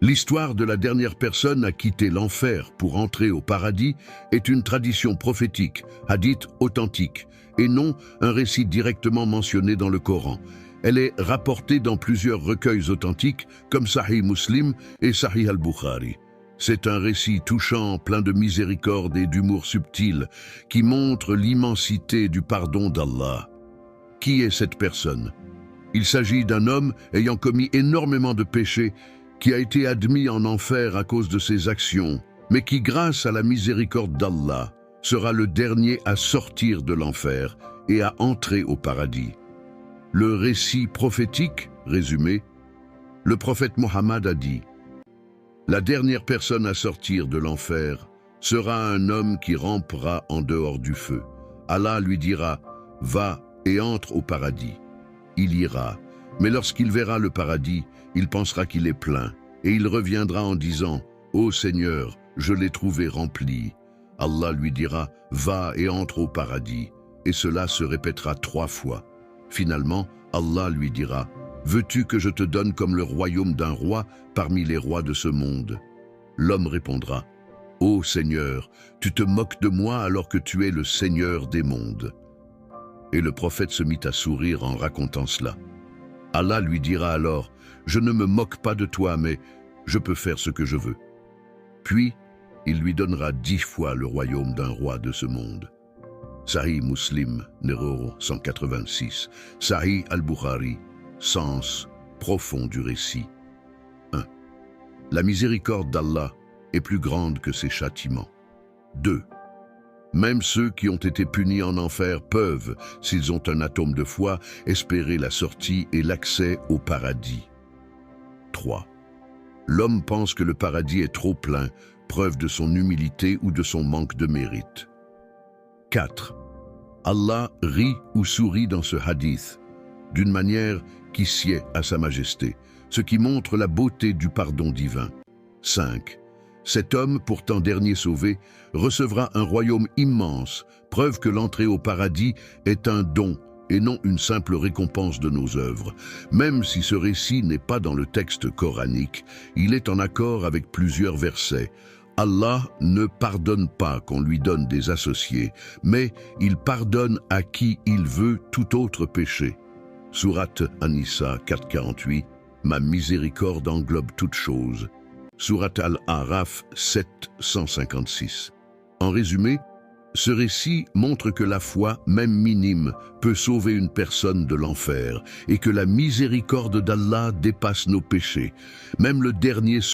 L'histoire de la dernière personne à quitter l'enfer pour entrer au paradis est une tradition prophétique, hadith authentique, et non un récit directement mentionné dans le Coran. Elle est rapportée dans plusieurs recueils authentiques comme Sahih Muslim et Sahih al-Bukhari. C'est un récit touchant, plein de miséricorde et d'humour subtil, qui montre l'immensité du pardon d'Allah. Qui est cette personne? Il s'agit d'un homme ayant commis énormément de péchés, qui a été admis en enfer à cause de ses actions, mais qui, grâce à la miséricorde d'Allah, sera le dernier à sortir de l'enfer et à entrer au paradis. Le récit prophétique, résumé, le prophète Mohammed a dit « La dernière personne à sortir de l'enfer sera un homme qui rampera en dehors du feu. Allah lui dira « Va et entre au paradis ». Il ira, mais lorsqu'il verra le paradis, il pensera qu'il est plein, et il reviendra en disant « Ô Seigneur, je l'ai trouvé rempli ». Allah lui dira « Va et entre au paradis », et cela se répétera 3 fois. Finalement, Allah lui dira « Veux-tu que je te donne comme le royaume d'un roi parmi les rois de ce monde ?» L'homme répondra « Ô Seigneur, tu te moques de moi alors que tu es le Seigneur des mondes. » Et le prophète se mit à sourire en racontant cela. Allah lui dira alors « Je ne me moque pas de toi, mais je peux faire ce que je veux. » Puis, il lui donnera 10 fois le royaume d'un roi de ce monde. Sahih Muslim, numéro 186. Sahih al-Bukhari, sens profond du récit. 1. La miséricorde d'Allah est plus grande que ses châtiments. 2. Même ceux qui ont été punis en enfer peuvent, s'ils ont un atome de foi, espérer la sortie et l'accès au paradis. 3. L'homme pense que le paradis est trop plein, preuve de son humilité ou de son manque de mérite. 4. Allah rit ou sourit dans ce hadith, d'une manière qui sied à sa majesté, ce qui montre la beauté du pardon divin. 5. Cet homme, pourtant dernier sauvé, recevra un royaume immense, preuve que l'entrée au paradis est un don et non une simple récompense de nos œuvres. Même si ce récit n'est pas dans le texte coranique, il est en accord avec plusieurs versets. Allah ne pardonne pas qu'on lui donne des associés, mais il pardonne à qui il veut tout autre péché. Sourate An-Nisa 4:48, ma miséricorde englobe toutes choses. Sourate Al-A'raf 7:156. En résumé, ce récit montre que la foi, même minime, peut sauver une personne de l'enfer et que la miséricorde d'Allah dépasse nos péchés. Même le dernier